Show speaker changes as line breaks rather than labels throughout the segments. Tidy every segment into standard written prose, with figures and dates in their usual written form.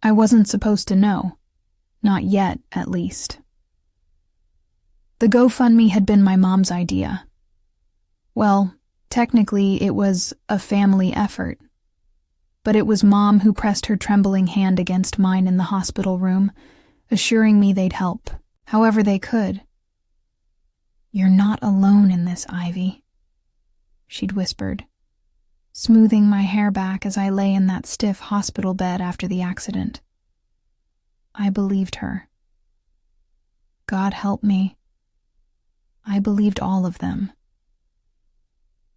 I wasn't supposed to know. Not yet, at least. The GoFundMe had been my mom's idea. Well, technically it was a family effort. But it was Mom who pressed her trembling hand against mine in the hospital room, assuring me they'd help, however they could. "You're not alone in this, Ivy," she'd whispered, smoothing my hair back as I lay in that stiff hospital bed after the accident. I believed her. God help me. I believed all of them.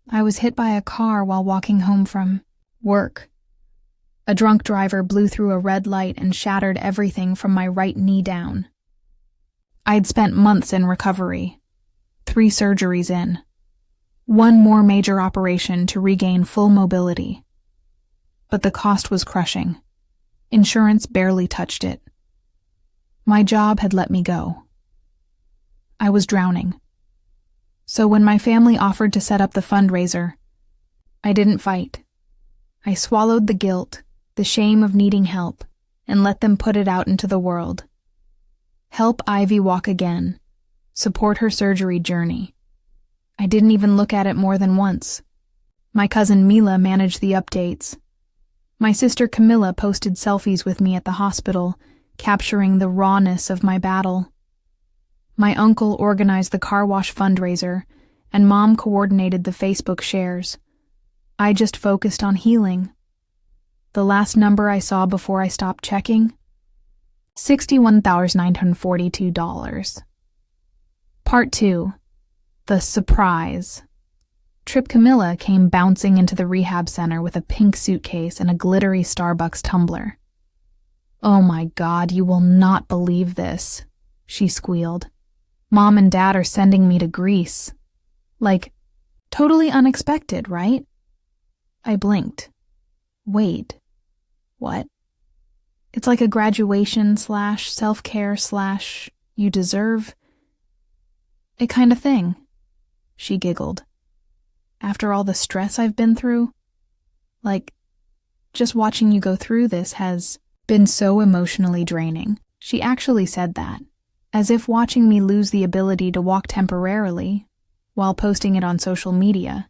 I was hit by a car while walking home from work. A drunk driver blew through a red light and shattered everything from my right knee down. I'd spent months in recovery, 3 surgeries in, 1 more major operation to regain full mobility. But the cost was crushing. Insurance barely touched it. My job had let me go. I was drowning. So when my family offered to set up the fundraiser, I didn't fight. I swallowed the guilt, the shame of needing help, and let them put it out into the world. Help Ivy walk again. Support her surgery journey. I didn't even look at it more than once. My cousin Mila managed the updates. My sister Camila posted selfies with me at the hospital, capturing the rawness of my battle. My uncle organized the car wash fundraiser, and Mom coordinated the Facebook shares. I just focused on healing. The last number I saw before I stopped checking? $61,942. Part 2. The Surprise. Trip Camila came bouncing into the rehab center with a pink suitcase and a glittery Starbucks tumbler. "Oh my God, you will not believe this," she squealed. "Mom and Dad are sending me to Greece." Like, totally unexpected, right? I blinked. Wait, what? It's like a graduation / self-care / you deserve it kind of thing, she giggled. After all the stress I've been through, like, just watching you go through this has been so emotionally draining. She actually said that, as if watching me lose the ability to walk temporarily, while posting it on social media,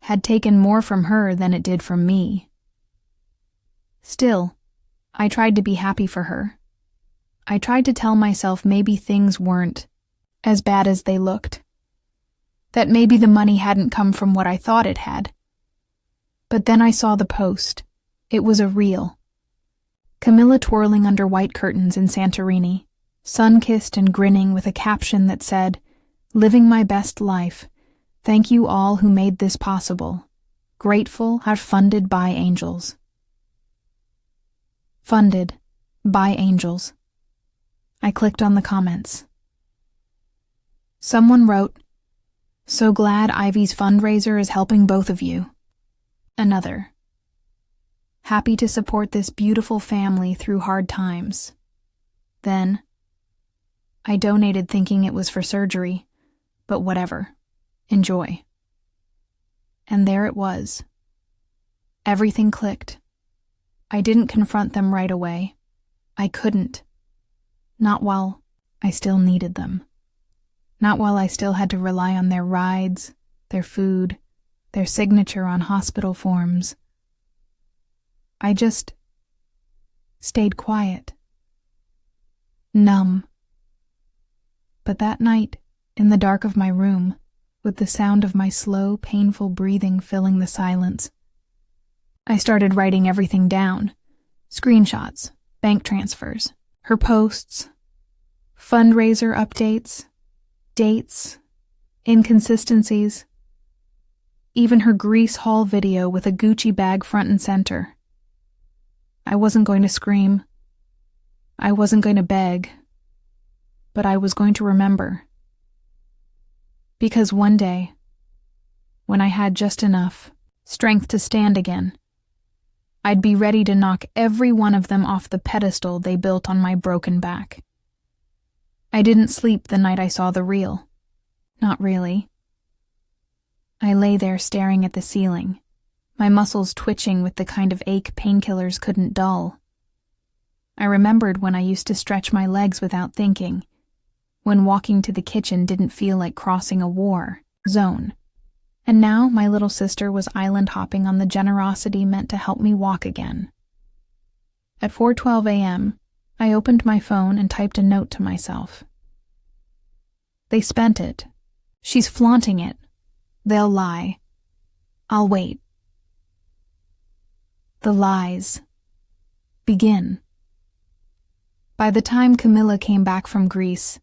had taken more from her than it did from me. Still, I tried to be happy for her. I tried to tell myself maybe things weren't as bad as they looked. That maybe the money hadn't come from what I thought it had. But then I saw the post. It was a reel. Camila twirling under white curtains in Santorini, sun-kissed and grinning with a caption that said, "Living my best life. Thank you all who made this possible. Grateful, are funded by angels." Funded by angels. I clicked on the comments. Someone wrote, "So glad Ivy's fundraiser is helping both of you." Another, "Happy to support this beautiful family through hard times." Then, "I donated thinking it was for surgery, but whatever. Enjoy." And there it was. Everything clicked. I didn't confront them right away. I couldn't. Not while I still needed them. Not while I still had to rely on their rides, their food, their signature on hospital forms. I just stayed quiet. Numb. But that night, in the dark of my room, with the sound of my slow, painful breathing filling the silence, I started writing everything down. Screenshots, bank transfers, her posts, fundraiser updates, dates, inconsistencies, even her Greece haul video with a Gucci bag front and center. I wasn't going to scream. I wasn't going to beg. But I was going to remember. Because one day, when I had just enough strength to stand again, I'd be ready to knock every one of them off the pedestal they built on my broken back. I didn't sleep the night I saw the reel. Not really. I lay there staring at the ceiling, my muscles twitching with the kind of ache painkillers couldn't dull. I remembered when I used to stretch my legs without thinking, when walking to the kitchen didn't feel like crossing a war zone. And now my little sister was island hopping on the generosity meant to help me walk again. At 4:12 a.m., I opened my phone and typed a note to myself. They spent it. She's flaunting it. They'll lie. I'll wait. The lies begin. By the time Camila came back from Greece,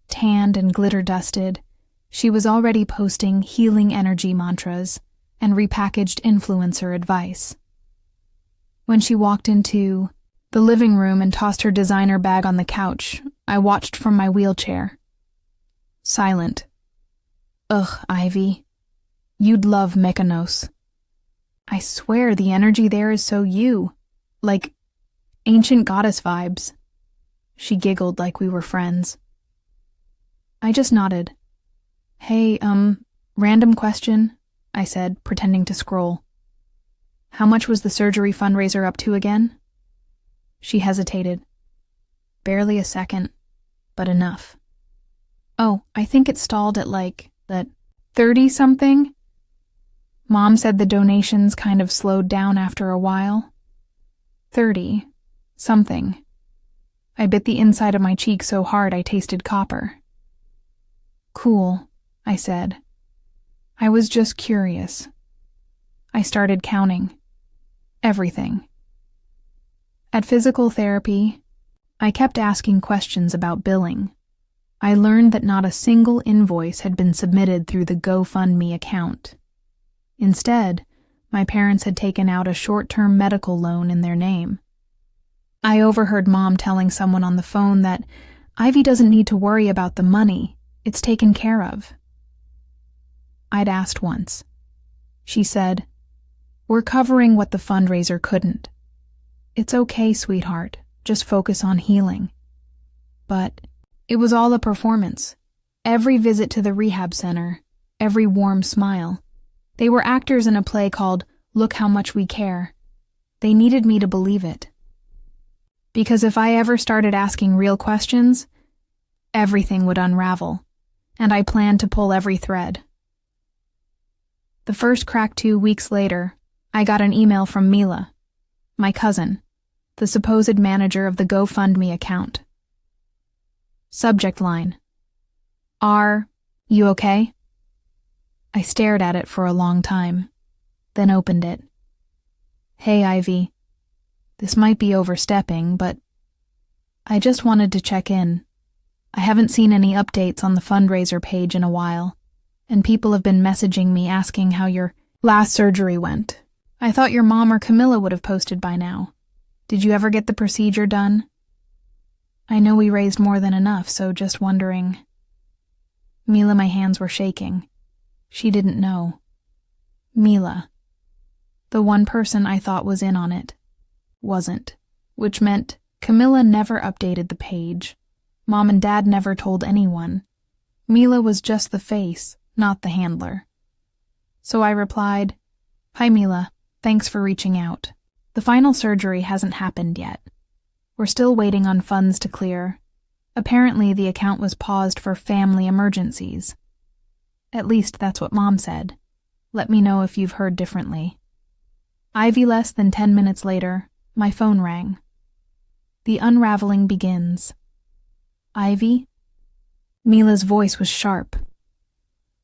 tanned and glitter-dusted, she was already posting healing energy mantras and repackaged influencer advice. When she walked into the living room and tossed her designer bag on the couch, I watched from my wheelchair. Silent. Ugh, Ivy. You'd love Mykonos. I swear the energy there is so you. Like ancient goddess vibes. She giggled like we were friends. I just nodded. Hey, random question, I said, pretending to scroll. How much was the surgery fundraiser up to again? She hesitated. Barely a second, but enough. Oh, I think it stalled at that 30-something? Mom said the donations kind of slowed down after a while. 30-something. I bit the inside of my cheek so hard I tasted copper. Cool, I said. I was just curious. I started counting. Everything. At physical therapy, I kept asking questions about billing. I learned that not a single invoice had been submitted through the GoFundMe account. Instead, my parents had taken out a short-term medical loan in their name. I overheard Mom telling someone on the phone that Ivy doesn't need to worry about the money. It's taken care of. I'd asked once. She said, "We're covering what the fundraiser couldn't. It's okay, sweetheart. Just focus on healing." But it was all a performance. Every visit to the rehab center, every warm smile. They were actors in a play called Look How Much We Care. They needed me to believe it. Because if I ever started asking real questions, everything would unravel, and I planned to pull every thread. The first crack 2 weeks later, I got an email from Mila, my cousin, the supposed manager of the GoFundMe account. Subject line: Are you okay? I stared at it for a long time, then opened it. Hey, Ivy. This might be overstepping, but I just wanted to check in. I haven't seen any updates on the fundraiser page in a while, and people have been messaging me asking how your last surgery went. I thought your mom or Camila would have posted by now. Did you ever get the procedure done? I know we raised more than enough, so just wondering. Mila, my hands were shaking. She didn't know. Mila. The one person I thought was in on it. Wasn't, which meant Camila never updated the page. Mom and Dad never told anyone. Mila was just the face, not the handler. So I replied, "Hi Mila, thanks for reaching out. The final surgery hasn't happened yet. We're still waiting on funds to clear. Apparently the account was paused for family emergencies. At least that's what Mom said. Let me know if you've heard differently." Ivy, less than 10 minutes later, my phone rang. The unraveling begins. Ivy? Mila's voice was sharp.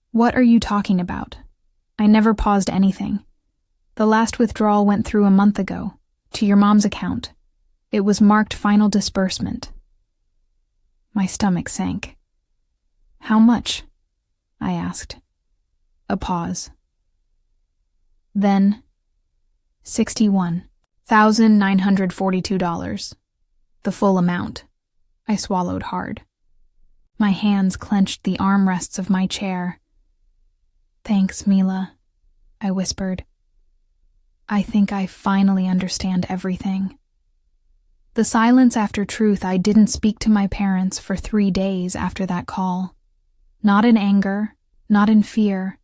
What are you talking about? I never paused anything. The last withdrawal went through a month ago, to your mom's account. It was marked final disbursement. My stomach sank. How much? I asked. A pause. Then, $61,942. The full amount. I swallowed hard. My hands clenched the armrests of my chair. Thanks, Mila, I whispered. I think I finally understand everything. The silence after truth. I didn't speak to my parents for 3 days after that call. Not in anger, not in fear,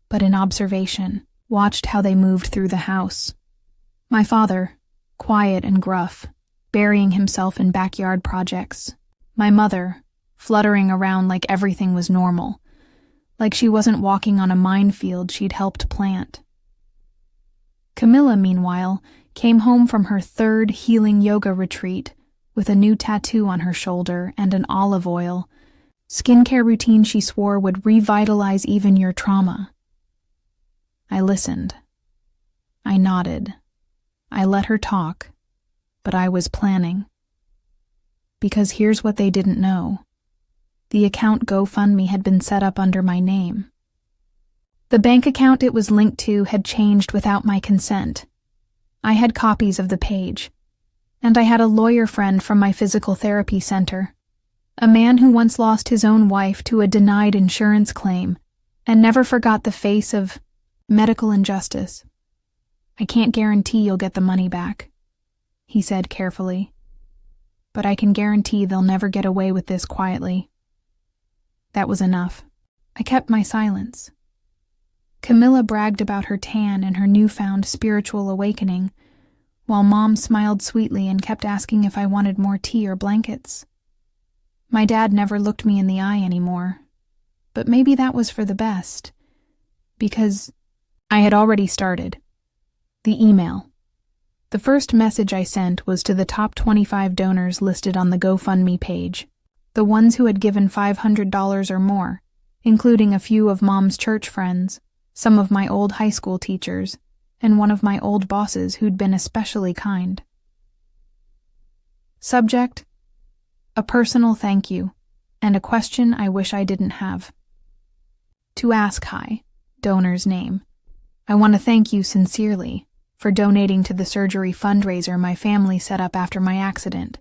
but in observation. Watched how they moved through the house. My father, quiet and gruff, burying himself in backyard projects. My mother, fluttering around like everything was normal, like she wasn't walking on a minefield she'd helped plant. Camila, meanwhile, came home from her third healing yoga retreat with a new tattoo on her shoulder and an olive oil, skincare routine she swore would revitalize even your trauma. I listened. I nodded. I let her talk, but I was planning. Because here's what they didn't know. The account GoFundMe had been set up under my name. The bank account it was linked to had changed without my consent. I had copies of the page, and I had a lawyer friend from my physical therapy center, a man who once lost his own wife to a denied insurance claim and never forgot the face of medical injustice. I can't guarantee you'll get the money back, he said carefully, but I can guarantee they'll never get away with this quietly. That was enough. I kept my silence. Camila bragged about her tan and her newfound spiritual awakening, while Mom smiled sweetly and kept asking if I wanted more tea or blankets. My dad never looked me in the eye anymore, but maybe that was for the best, because I had already started. The email. The first message I sent was to the top 25 donors listed on the GoFundMe page, the ones who had given $500 or more, including a few of Mom's church friends, some of my old high school teachers, and one of my old bosses who'd been especially kind. Subject: a personal thank you, and a question I wish I didn't have. To ask hi, donor's name. I want to thank you sincerely for donating to the surgery fundraiser my family set up after my accident.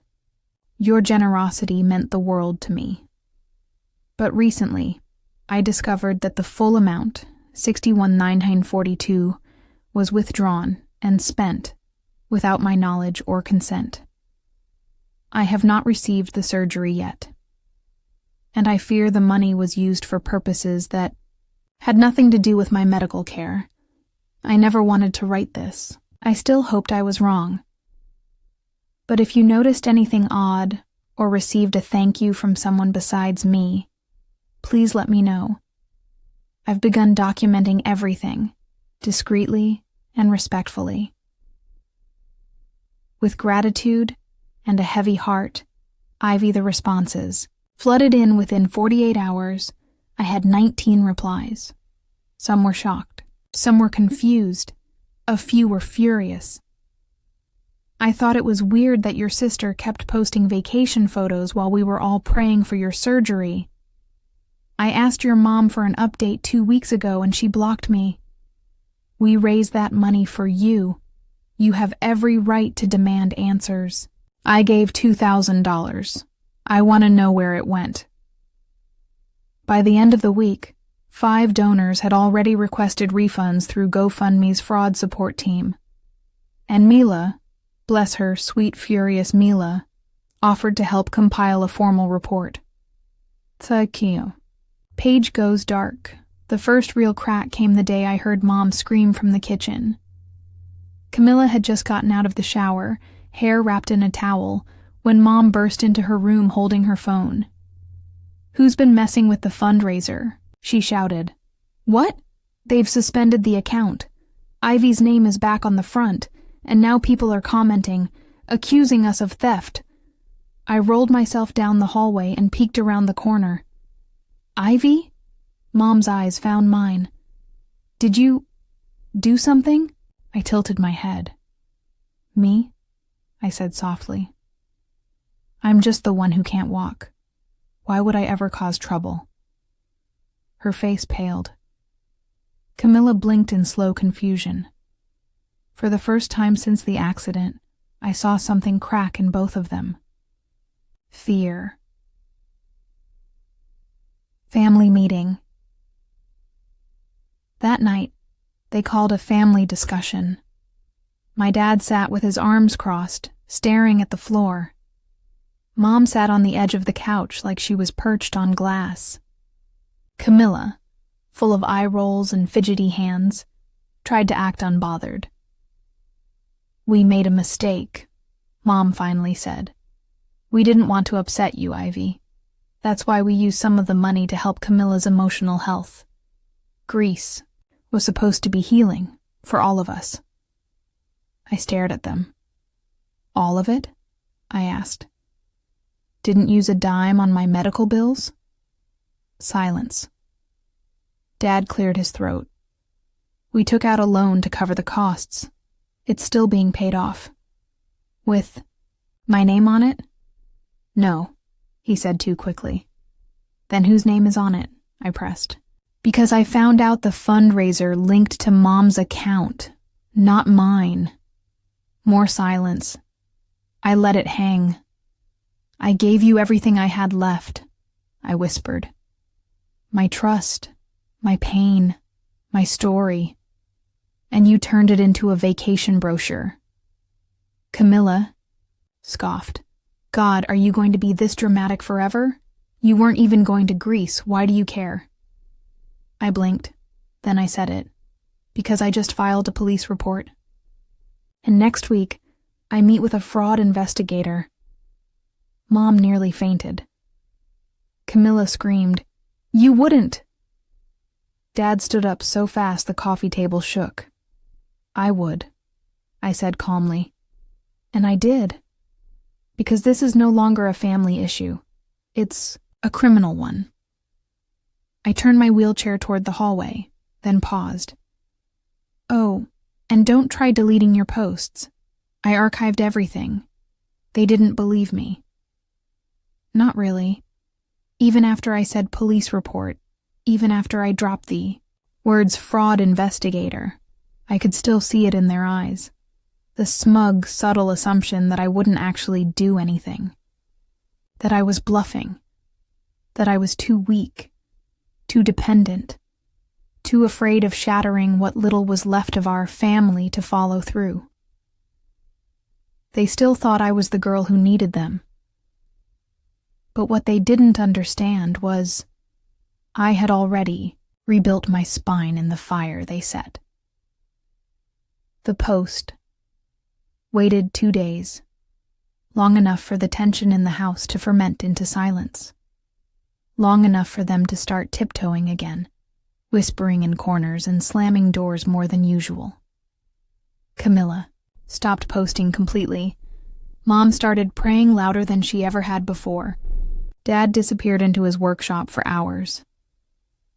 Your generosity meant the world to me. But recently, I discovered that the full amount, $61,942, was withdrawn and spent without my knowledge or consent. I have not received the surgery yet, and I fear the money was used for purposes that had nothing to do with my medical care. I never wanted to write this. I still hoped I was wrong. But if you noticed anything odd or received a thank you from someone besides me, please let me know. I've begun documenting everything, discreetly and respectfully. With gratitude and a heavy heart, Ivy. The responses flooded in within 48 hours. I had 19 replies. Some were shocked. Some were confused. A few were furious. I thought it was weird that your sister kept posting vacation photos while we were all praying for your surgery. I asked your mom for an update 2 weeks ago and she blocked me. We raised that money for you. You have every right to demand answers. I gave $2,000. I want to know where it went. By the end of the week, 5 donors had already requested refunds through GoFundMe's fraud support team. And Mila, bless her, sweet, furious Mila, offered to help compile a formal report. Thank you. Page goes dark. The first real crack came the day I heard Mom scream from the kitchen. Camila had just gotten out of the shower, hair wrapped in a towel, when Mom burst into her room holding her phone. "Who's been messing with the fundraiser?" she shouted. "What? They've suspended the account. Ivy's name is back on the front, and now people are commenting, accusing us of theft." I rolled myself down the hallway and peeked around the corner. "Ivy?" Mom's eyes found mine. "Did you do something?" I tilted my head. "Me?" I said softly. "I'm just the one who can't walk. Why would I ever cause trouble?" Her face paled. Camila blinked in slow confusion. For the first time since the accident, I saw something crack in both of them. Fear. Family meeting. That night, they called a family discussion. My dad sat with his arms crossed, staring at the floor. Mom sat on the edge of the couch like she was perched on glass. Camila, full of eye rolls and fidgety hands, tried to act unbothered. "We made a mistake," Mom finally said. "We didn't want to upset you, Ivy. That's why we used some of the money to help Camila's emotional health. Greece was supposed to be healing for all of us." I stared at them. "All of it?" I asked. "Didn't use a dime on my medical bills?" Silence. Dad cleared his throat. "We took out a loan to cover the costs. It's still being paid off." "With my name on it?" "No," he said too quickly. "Then whose name is on it?" I pressed. "Because I found out the fundraiser linked to Mom's account, not mine." More silence. I let it hang. "I gave you everything I had left," I whispered. "My trust, my pain, my story. And you turned it into a vacation brochure." "Camila," scoffed. "God, are you going to be this dramatic forever? You weren't even going to Greece. Why do you care?" I blinked. Then I said it. "Because I just filed a police report. And next week, I meet with a fraud investigator." Mom nearly fainted. Camila screamed, "You wouldn't!" Dad stood up so fast the coffee table shook. "I would," I said calmly. And I did. Because this is no longer a family issue. It's a criminal one. I turned my wheelchair toward the hallway, then paused. "Oh, and don't try deleting your posts. I archived everything. They didn't believe me." "Not really. Even after I said police report, even after I dropped the words fraud investigator, I could still see it in their eyes. The smug, subtle assumption that I wouldn't actually do anything. That I was bluffing. That I was too weak, too dependent, too afraid of shattering what little was left of our family to follow through. They still thought I was the girl who needed them. But what they didn't understand was I had already rebuilt my spine in the fire they set. The Post waited 2 days, long enough for the tension in the house to ferment into silence, long enough for them to start tiptoeing again, whispering in corners and slamming doors more than usual. Camila stopped posting completely. Mom started praying louder than she ever had before. Dad disappeared into his workshop for hours.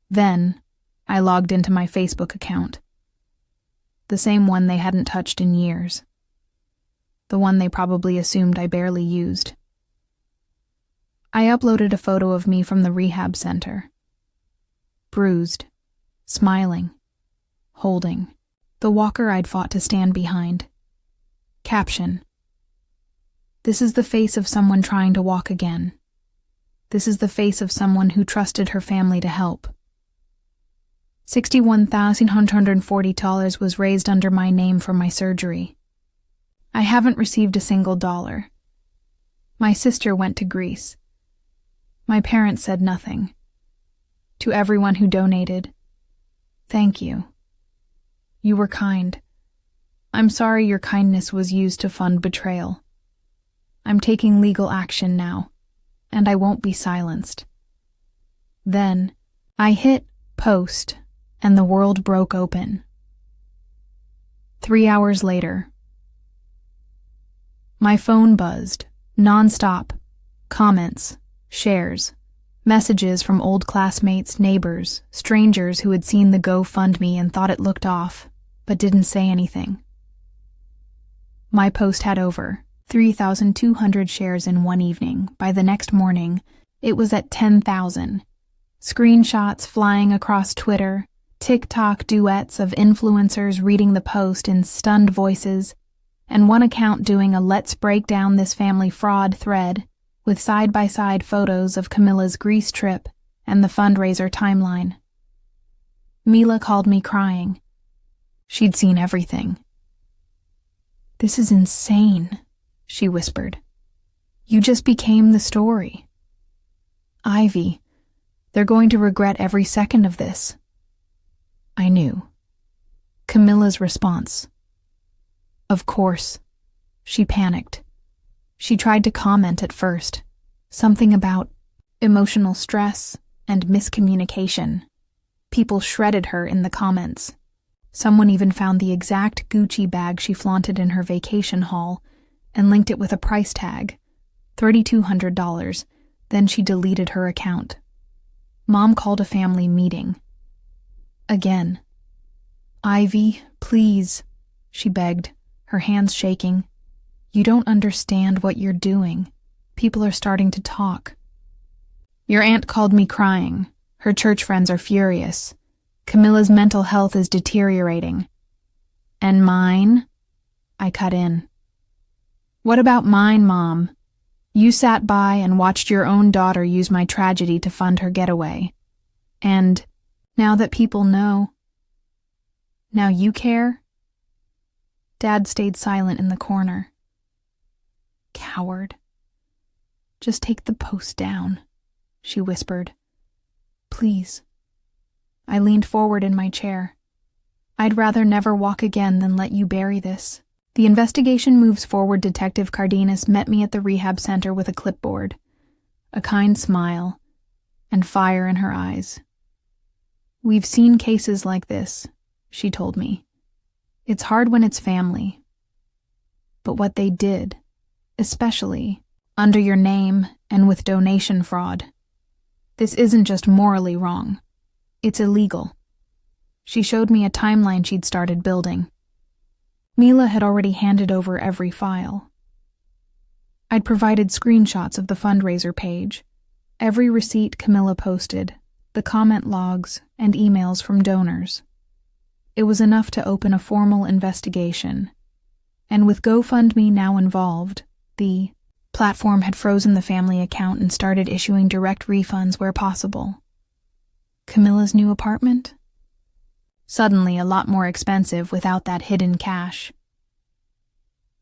Then, I logged into my Facebook account. The same one they hadn't touched in years. The one they probably assumed I barely used. I uploaded a photo of me from the rehab center. Bruised, smiling, holding, the walker I'd fought to stand behind. Caption: "This is the face of someone trying to walk again. This is the face of someone who trusted her family to help. $61,140 was raised under my name for my surgery. I haven't received a single dollar. My sister went to Greece. My parents said nothing. To everyone who donated, thank you. You were kind. I'm sorry your kindness was used to fund Betrayal. I'm taking legal action now, and I won't be silenced." Then, I hit post, and the world broke open. 3 hours later, my phone buzzed, nonstop. Comments, shares, messages from old classmates, neighbors, strangers who had seen the GoFundMe and thought it looked off, but didn't say anything. My post had over 3,200 shares in one evening. By the next morning, it was at 10,000. Screenshots flying across Twitter, TikTok duets of influencers reading the post in stunned voices, and one account doing a "Let's Break Down This Family Fraud" thread with side-by-side photos of Camila's Greece trip and the fundraiser timeline. Mila called me crying. She'd seen everything. "This is insane," she whispered. "You just became the story. Ivy, they're going to regret every second of this." I knew. Camila's response. "Of course." She panicked. She tried to comment at first, something about emotional stress and miscommunication. People shredded her in the comments. Someone even found the exact Gucci bag she flaunted in her vacation haul and linked it with a price tag, $3,200. Then she deleted her account. Mom called a family meeting. Again. "Ivy, please," she begged, her hands shaking. "You don't understand what you're doing. People are starting to talk. Your aunt called me crying. Her church friends are furious. Camila's mental health is deteriorating." "And mine?" I cut in. "What about mine, Mom? You sat by and watched your own daughter use my tragedy to fund her getaway. And now that people know, now you care?" Dad stayed silent in the corner. "Coward. Just take the post down," she whispered. "Please." I leaned forward in my chair. "I'd rather never walk again than let you bury this." The investigation moves forward. Detective Cardenas met me at the rehab center with a clipboard, a kind smile, and fire in her eyes. "We've seen cases like this," she told me. "It's hard when it's family. But what they did, especially under your name and with donation fraud, this isn't just morally wrong. It's illegal." She showed me a timeline she'd started building. Mila had already handed over every file. I'd provided screenshots of the fundraiser page, every receipt Camila posted, the comment logs, and emails from donors. It was enough to open a formal investigation. And with GoFundMe now involved, the platform had frozen the family account and started issuing direct refunds where possible. Camila's new apartment? Suddenly a lot more expensive without that hidden cash.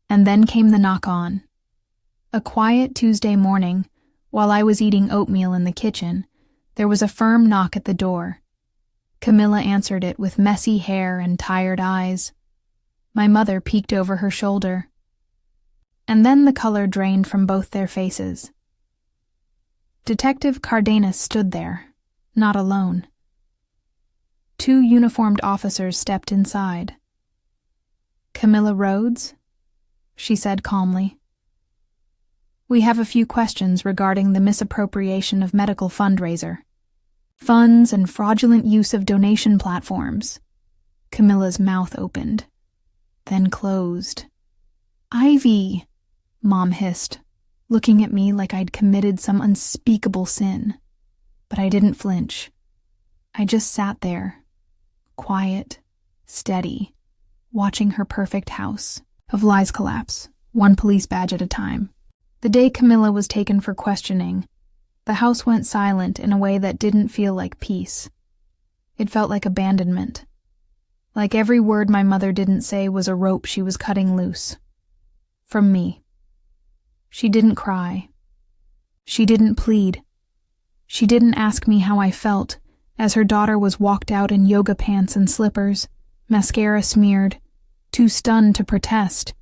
And then came the knock-on. A quiet Tuesday morning, while I was eating oatmeal in the kitchen, there was a firm knock at the door. Camila answered it with messy hair and tired eyes. My mother peeked over her shoulder. And then the color drained from both their faces. Detective Cardenas stood there, not alone. 2 uniformed officers stepped inside. "Camila Rhodes?" she said calmly. "We have a few questions regarding the misappropriation of medical fundraiser, funds and fraudulent use of donation platforms." Camila's mouth opened, then closed. "Ivy," Mom hissed, looking at me like I'd committed some unspeakable sin. But I didn't flinch. I just sat there, quiet, steady, watching her perfect house of lies collapse, one police badge at a time. The day Camila was taken for questioning, the house went silent in a way that didn't feel like peace. It felt like abandonment. Like every word my mother didn't say was a rope she was cutting loose. From me. She didn't cry. She didn't plead. She didn't ask me how I felt as her daughter was walked out in yoga pants and slippers, mascara smeared, too stunned to protest.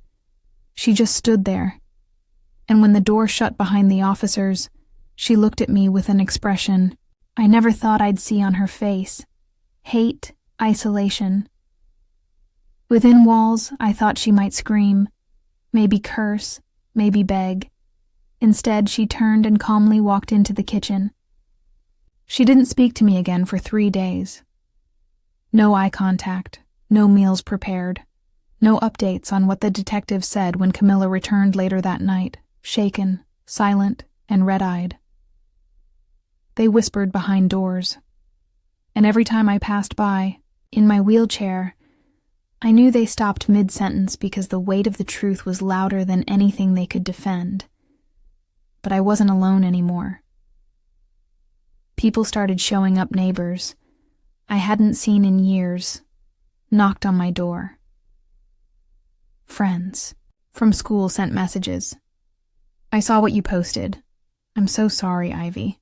She just stood there. And when the door shut behind the officers, she looked at me with an expression I never thought I'd see on her face. Hate, isolation. Within walls, I thought she might scream, maybe curse, maybe beg. Instead, she turned and calmly walked into the kitchen. She didn't speak to me again for 3 days. No eye contact, no meals prepared, no updates on what the detective said when Camila returned later that night, shaken, silent, and red-eyed. They whispered behind doors. And every time I passed by, in my wheelchair, I knew they stopped mid-sentence because the weight of the truth was louder than anything they could defend. But I wasn't alone anymore. People started showing up. Neighbors I hadn't seen in years knocked on my door. Friends from school sent messages. "I saw what you posted. I'm so sorry, Ivy."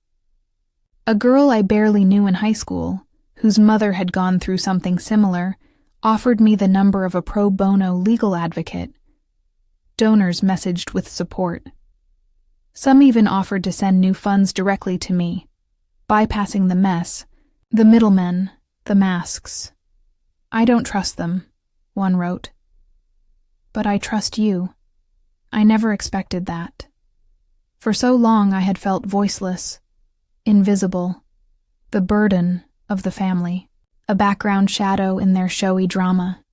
A girl I barely knew in high school, whose mother had gone through something similar, offered me the number of a pro bono legal advocate. Donors messaged with support. Some even offered to send new funds directly to me, bypassing the mess, the middlemen, the masks. "I don't trust them," one wrote. "But I trust you. I never expected that. For so long I had felt voiceless, invisible, the burden of the family, a background shadow in their showy drama.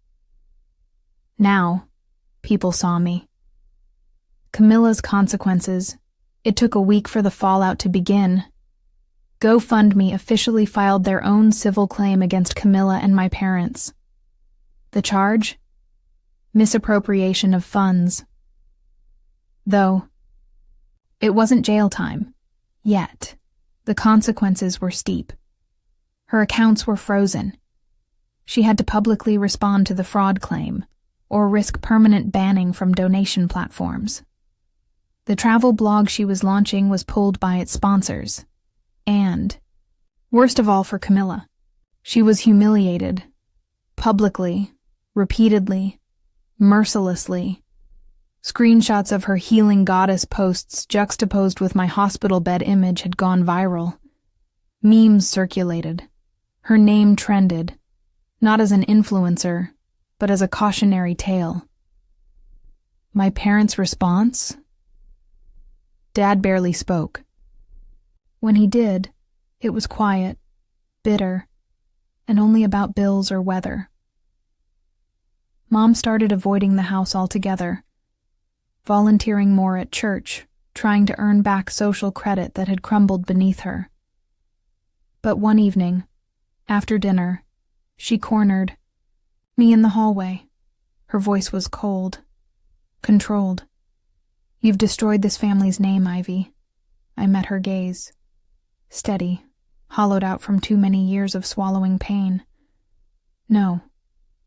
Now, people saw me. Camila's consequences. It took a week for the fallout to begin. GoFundMe officially filed their own civil claim against Camila and my parents. The charge? Misappropriation of funds. Though, it wasn't jail time. Yet. The consequences were steep. Her accounts were frozen. She had to publicly respond to the fraud claim, or risk permanent banning from donation platforms. The travel blog she was launching was pulled by its sponsors. And, worst of all for Camila, she was humiliated. Publicly, repeatedly, mercilessly. Screenshots of her healing goddess posts juxtaposed with my hospital bed image had gone viral. Memes circulated. Her name trended, not as an influencer, but as a cautionary tale. My parents' response? Dad barely spoke. When he did, it was quiet, bitter, and only about bills or weather. Mom started avoiding the house altogether, volunteering more at church, trying to earn back social credit that had crumbled beneath her. But one evening, after dinner, she cornered me in the hallway. Her voice was cold, controlled. "You've destroyed this family's name, Ivy." I met her gaze. Steady, hollowed out from too many years of swallowing pain. "No,"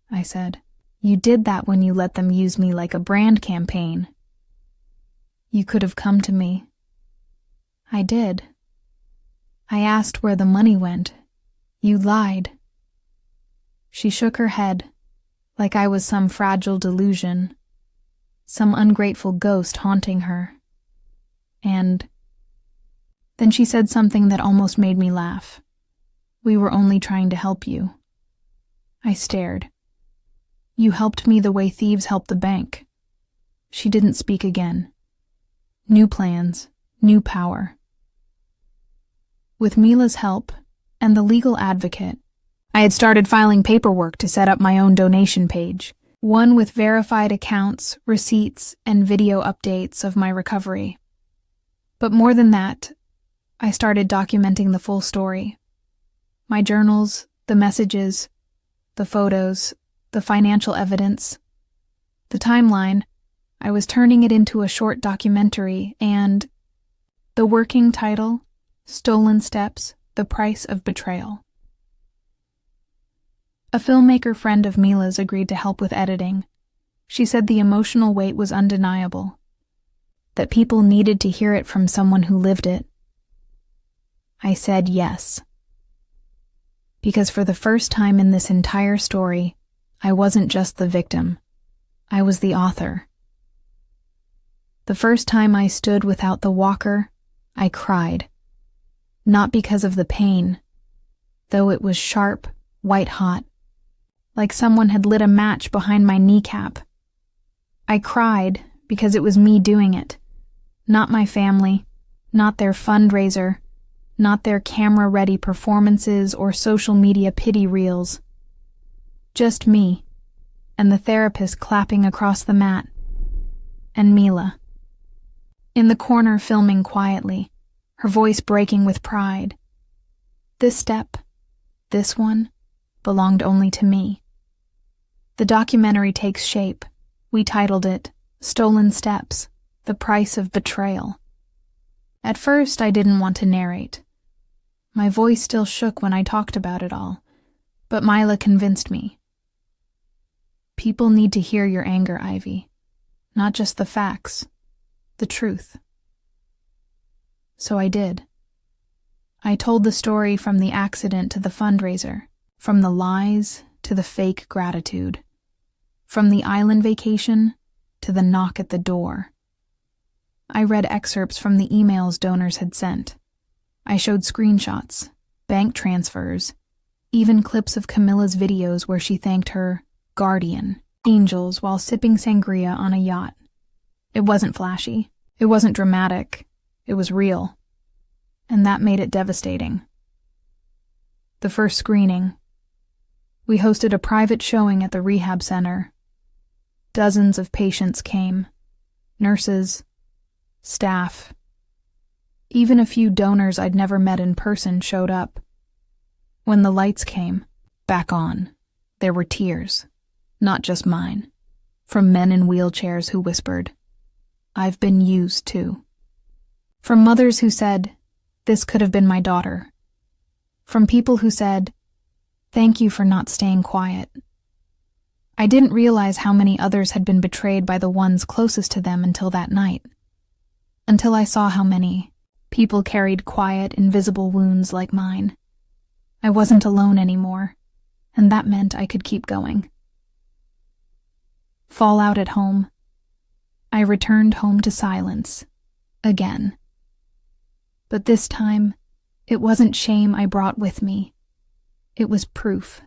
I said. "You did that when you let them use me like a brand campaign." "You could have come to me." "I did. I asked where the money went. You lied." She shook her head, like I was some fragile delusion, some ungrateful ghost haunting her. And then she said something that almost made me laugh. "We were only trying to help you." I stared. "You helped me the way thieves help the bank." She didn't speak again. New plans, new power. With Mila's help, and the legal advocate, I had started filing paperwork to set up my own donation page, one with verified accounts, receipts, and video updates of my recovery. But more than that, I started documenting the full story. My journals, the messages, the photos, the financial evidence, the timeline. I was turning it into a short documentary, and the working title, Stolen Steps, The Price of Betrayal. A filmmaker friend of Mila's agreed to help with editing. She said the emotional weight was undeniable, that people needed to hear it from someone who lived it. I said yes. Because for the first time in this entire story, I wasn't just the victim. I was the author. The first time I stood without the walker, I cried. Not because of the pain, though it was sharp, white-hot, like someone had lit a match behind my kneecap. I cried because it was me doing it, not my family, not their fundraiser, not their camera-ready performances or social media pity reels. Just me, and the therapist clapping across the mat, and Mila. In the corner filming quietly, her voice breaking with pride. This step, this one, belonged only to me. The documentary takes shape. We titled it, Stolen Steps, The Price of Betrayal. At first, I didn't want to narrate. My voice still shook when I talked about it all, but Mila convinced me. People need to hear your anger, Ivy. Not just the facts, the truth. So I did. I told the story from the accident to the fundraiser, from the lies to the fake gratitude, from the island vacation to the knock at the door. I read excerpts from the emails donors had sent. I showed screenshots, bank transfers, even clips of Camila's videos where she thanked her guardian angels while sipping sangria on a yacht. It wasn't flashy. It wasn't dramatic. It was real. And that made it devastating. The first screening. We hosted a private showing at the rehab center. Dozens of patients came. Nurses, staff. Even a few donors I'd never met in person showed up. When the lights came back on, there were tears, not just mine, from men in wheelchairs who whispered, "I've been used too." From mothers who said, "This could have been my daughter." From people who said, "Thank you for not staying quiet." I didn't realize how many others had been betrayed by the ones closest to them until that night. Until I saw how many people carried quiet, invisible wounds like mine. I wasn't alone anymore, and that meant I could keep going. Fallout at home. I returned home to silence. Again. But this time, it wasn't shame I brought with me. It was proof.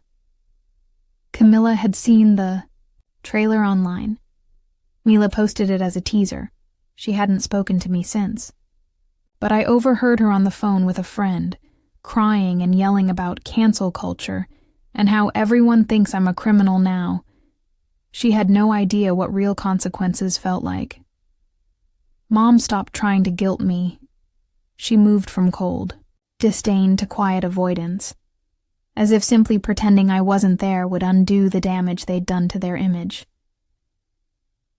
Camila had seen the trailer online. Mila posted it as a teaser. She hadn't spoken to me since. But I overheard her on the phone with a friend, crying and yelling about cancel culture and how everyone thinks I'm a criminal now. She had no idea what real consequences felt like. Mom stopped trying to guilt me. She moved from cold disdain to quiet avoidance, as if simply pretending I wasn't there would undo the damage they'd done to their image.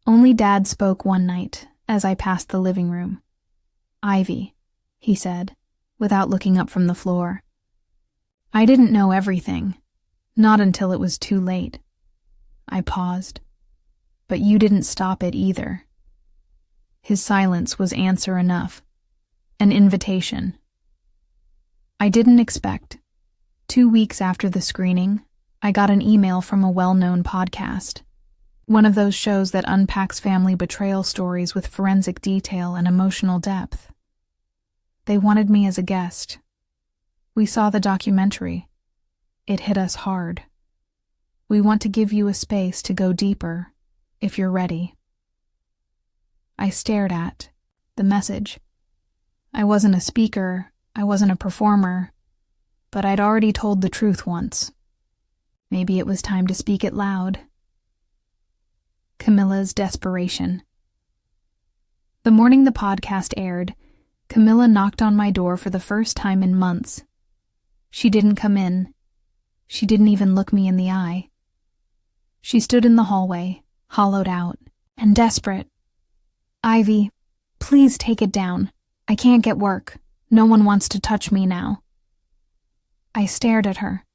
Only Dad spoke one night as I passed the living room. "Ivy," he said, without looking up from the floor. I didn't know everything, not until it was too late. I paused. "But you didn't stop it either." His silence was answer enough, an invitation. I didn't expect. 2 weeks after the screening, I got an email from a well-known podcast, one of those shows that unpacks family betrayal stories with forensic detail and emotional depth. They wanted me as a guest. "We saw the documentary. It hit us hard. We want to give you a space to go deeper, if you're ready." I stared at the message. I wasn't a speaker, I wasn't a performer, but I'd already told the truth once. Maybe it was time to speak it loud. Camila's desperation. The morning the podcast aired, Camila knocked on my door for the first time in months. She didn't come in. She didn't even look me in the eye. She stood in the hallway, hollowed out, and desperate. "Ivy, please take it down. I can't get work. No one wants to touch me now." I stared at her.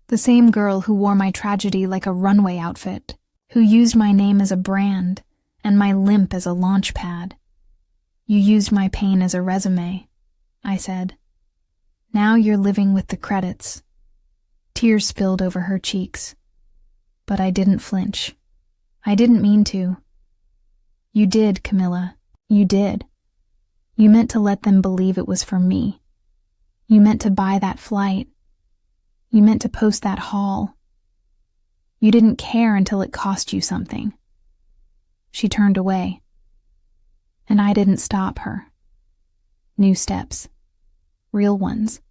The same girl who wore my tragedy like a runway outfit, who used my name as a brand and my limp as a launch pad. "You used my pain as a resume," I said. "Now you're living with the credits." Tears spilled over her cheeks. But I didn't flinch. I didn't mean to. "You did, Camila. You did. You meant to let them believe it was for me. You meant to buy that flight. You meant to post that haul. You didn't care until it cost you something." She turned away. And I didn't stop her. New steps. Real ones.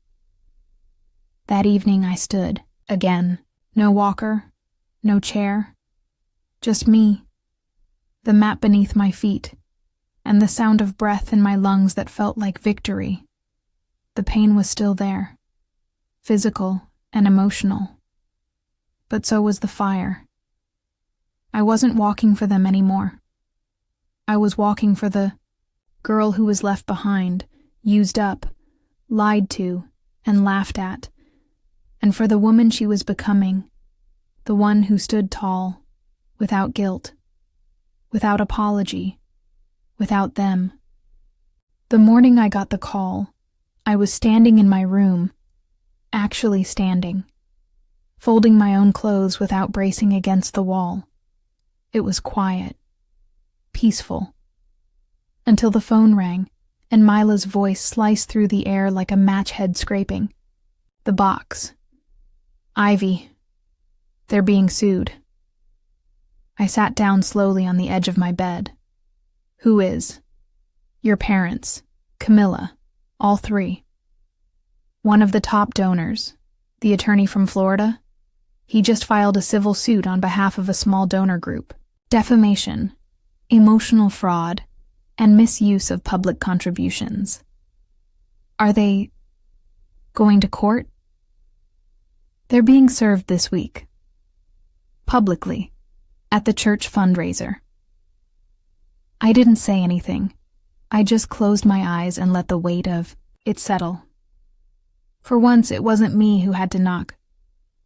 That evening I stood, again. No walker, no chair. Just me. The mat beneath my feet, and the sound of breath in my lungs that felt like victory. The pain was still there, physical and emotional. But so was the fire. I wasn't walking for them anymore. I was walking for the girl who was left behind, used up, lied to, and laughed at, and for the woman she was becoming, the one who stood tall, without guilt, without apology, without them. The morning I got the call, I was standing in my room, actually standing, folding my own clothes without bracing against the wall. It was quiet, peaceful. until the phone rang, and Mila's voice sliced through the air like a match head scraping. The box. Ivy. They're being sued. I sat down slowly on the edge of my bed. Who is? Your parents. Camila. All three. One of the top donors, the attorney from Florida, he just filed a civil suit on behalf of a small donor group. Defamation, emotional fraud, and misuse of public contributions. Are they going to court? They're being served this week. Publicly, at the church fundraiser. I didn't say anything. I just closed my eyes and let the weight of it settle. For once, it wasn't me who had to knock.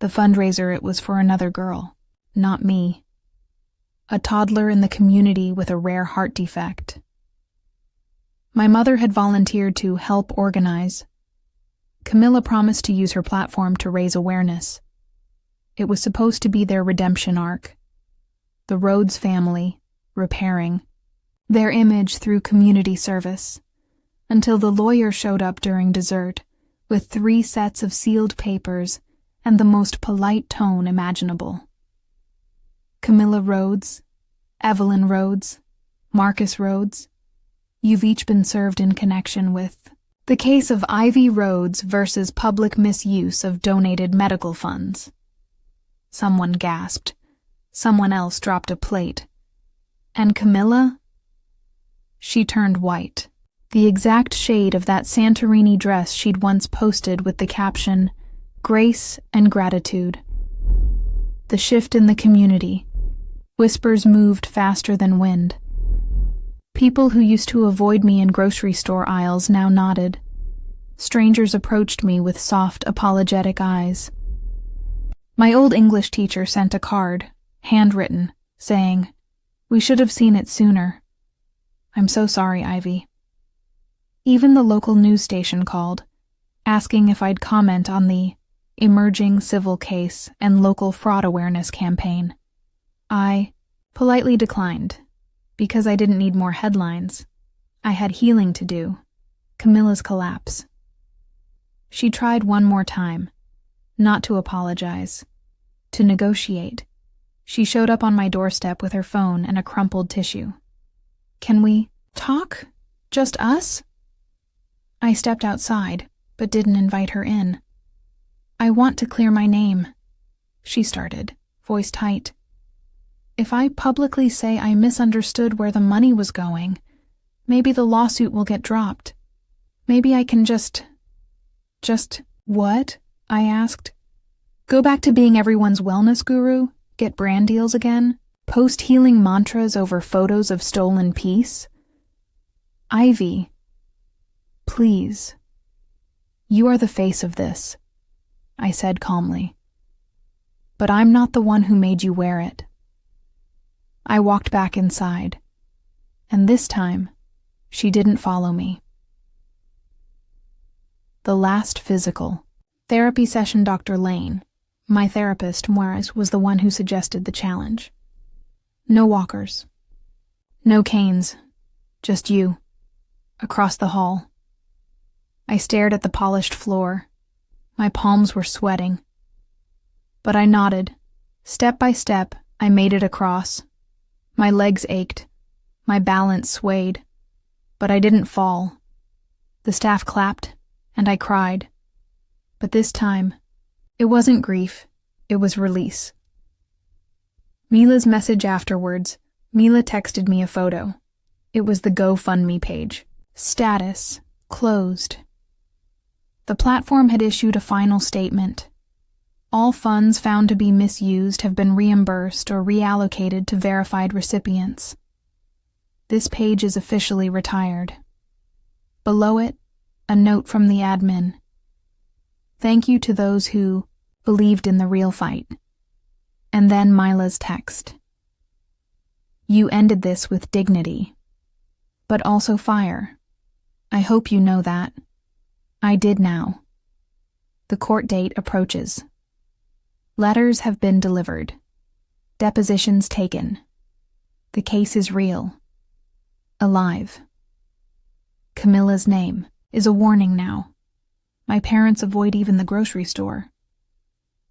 The fundraiser, it was for another girl, not me. A toddler in the community with a rare heart defect. My mother had volunteered to help organize. Camila promised to use her platform to raise awareness. It was supposed to be their redemption arc. The Rhodes family, repairing their image through community service, until the lawyer showed up during dessert with 3 sets of sealed papers and the most polite tone imaginable. Camila Rhodes, Evelyn Rhodes, Marcus Rhodes, you've each been served in connection with the case of Ivy Rhodes versus public misuse of donated medical funds. Someone gasped. Someone else dropped a plate. And Camila? She turned white, the exact shade of that Santorini dress she'd once posted with the caption, "Grace and Gratitude." The shift in the community. Whispers moved faster than wind. People who used to avoid me in grocery store aisles now nodded. Strangers approached me with soft, apologetic eyes. My old English teacher sent a card, handwritten, saying, "We should have seen it sooner. I'm so sorry, Ivy." Even the local news station called, asking if I'd comment on the emerging civil case and local fraud awareness campaign. I politely declined, because I didn't need more headlines. I had healing to do. Camila's collapse. She tried one more time, not to apologize, to negotiate. She showed up on my doorstep with her phone and a crumpled tissue. "Can we talk? Just us?" I stepped outside, but didn't invite her in. "I want to clear my name," she started, voice tight. "If I publicly say I misunderstood where the money was going, maybe the lawsuit will get dropped. Maybe I can just, what?" I asked. "Go back to being everyone's wellness guru? Get brand deals again? Post healing mantras over photos of stolen peace?" "Ivy, please. You are the face of this," I said calmly. "But I'm not the one who made you wear it." I walked back inside, and this time, she didn't follow me. The last physical. Therapy session. Dr. Lane, my therapist, was the one who suggested the challenge. No walkers. No canes. Just you. Across the hall. I stared at the polished floor. My palms were sweating. But I nodded. Step by step, I made it across. My legs ached. My balance swayed. But I didn't fall. The staff clapped, and I cried. But this time, it wasn't grief, it was release. Mila's message afterwards, Mila texted me a photo. It was the GoFundMe page. Status, closed. The platform had issued a final statement. All funds found to be misused have been reimbursed or reallocated to verified recipients. This page is officially retired. Below it, a note from the admin. Thank you to those who believed in the real fight. And then Mila's text. You ended this with dignity, but also fire. I hope you know that. I did now. The court date approaches. Letters have been delivered. Depositions taken. The case is real. Alive. Camila's name, is a warning now. My parents avoid even the grocery store.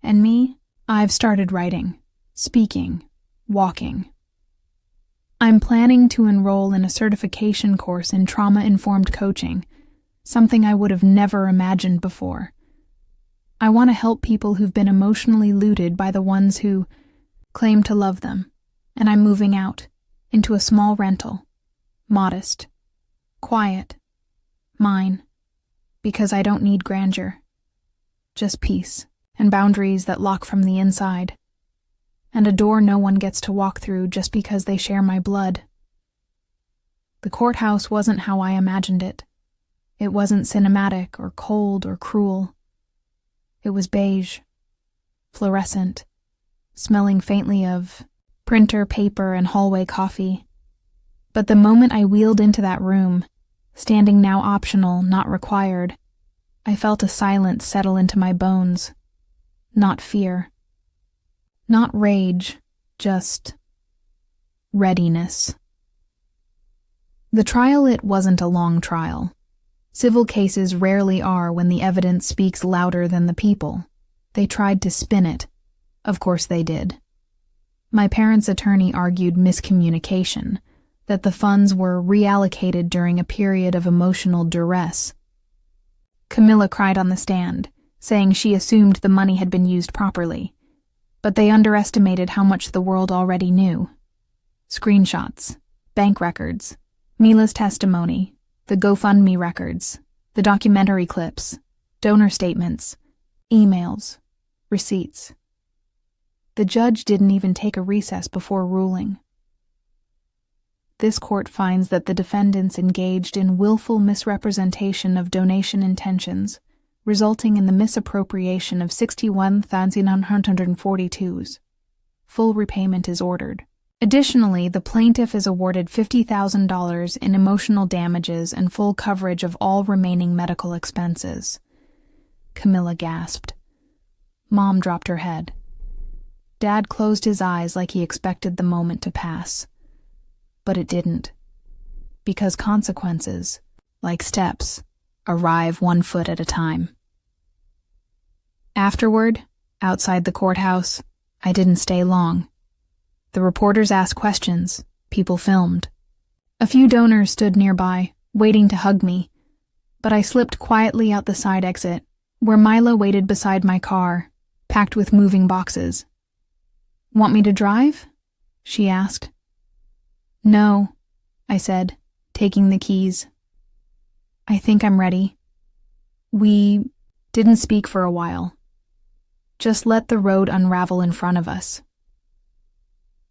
And me, I've started writing, speaking, walking. I'm planning to enroll in a certification course in trauma-informed coaching, something I would have never imagined before. I want to help people who've been emotionally looted by the ones who claim to love them, and I'm moving out into a small rental, modest, quiet, mine, because I don't need grandeur, just peace and boundaries that lock from the inside, and a door no one gets to walk through just because they share my blood. The courthouse wasn't how I imagined it. It wasn't cinematic or cold or cruel. It was beige, fluorescent, smelling faintly of printer, paper, and hallway coffee. But the moment I wheeled into that room, standing now optional, not required, I felt a silence settle into my bones. Not fear. Not rage, just readiness. The trial, it wasn't a long trial. Civil cases rarely are when the evidence speaks louder than the people. They tried to spin it. Of course they did. My parents' attorney argued miscommunication, that the funds were reallocated during a period of emotional duress. Camila cried on the stand, saying she assumed the money had been used properly, but they underestimated how much the world already knew. Screenshots, bank records, Mila's testimony, the GoFundMe records, the documentary clips, donor statements, emails, receipts. The judge didn't even take a recess before ruling. This court finds that the defendants engaged in willful misrepresentation of donation intentions, resulting in the misappropriation of 61,942s. Full repayment is ordered. Additionally, the plaintiff is awarded $50,000 in emotional damages and full coverage of all remaining medical expenses. Camila gasped. Mom dropped her head. Dad closed his eyes like he expected the moment to pass. But it didn't. Because consequences, like steps, arrive 1 foot at a time. Afterward, outside the courthouse, I didn't stay long. The reporters asked questions, people filmed. A few donors stood nearby, waiting to hug me, but I slipped quietly out the side exit, where Mila waited beside my car, packed with moving boxes. Want me to drive? She asked. No, I said, taking the keys. I think I'm ready. We didn't speak for a while. Just let the road unravel in front of us.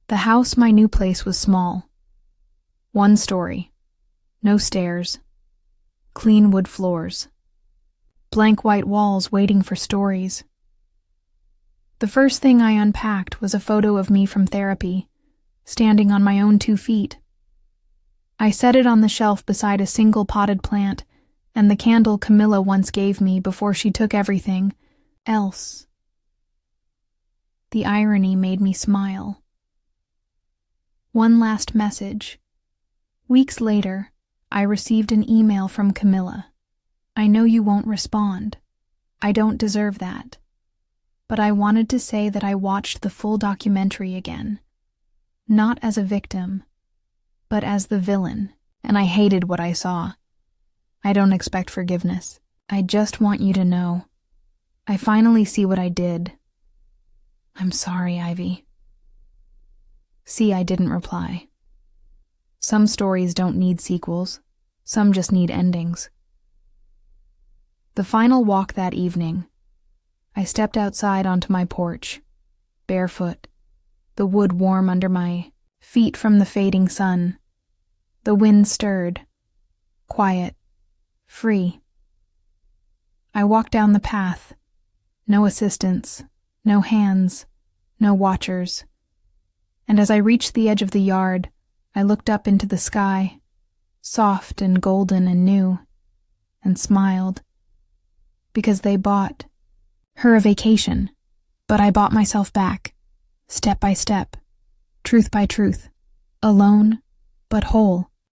The house, my new place, was small. 1 story. No stairs. Clean wood floors. Blank white walls waiting for stories. The first thing I unpacked was a photo of me from therapy, standing on my own 2 feet. I set it on the shelf beside a single potted plant and the candle Camila once gave me before she took everything else. The irony made me smile. One last message. Weeks later, I received an email from Camila. I know you won't respond. I don't deserve that. But I wanted to say that I watched the full documentary again. Not as a victim, but as the villain, and I hated what I saw. I don't expect forgiveness. I just want you to know. I finally see what I did. I'm sorry, Ivy. See, I didn't reply. Some stories don't need sequels. Some just need endings. The final walk that evening, I stepped outside onto my porch, barefoot, the wood warm under my feet from the fading sun. The wind stirred, quiet, free. I walked down the path, no assistance, no hands, no watchers. And as I reached the edge of the yard, I looked up into the sky, soft and golden and new, and smiled. Because they bought her a vacation, but I bought myself back, step by step, truth by truth, alone, but whole.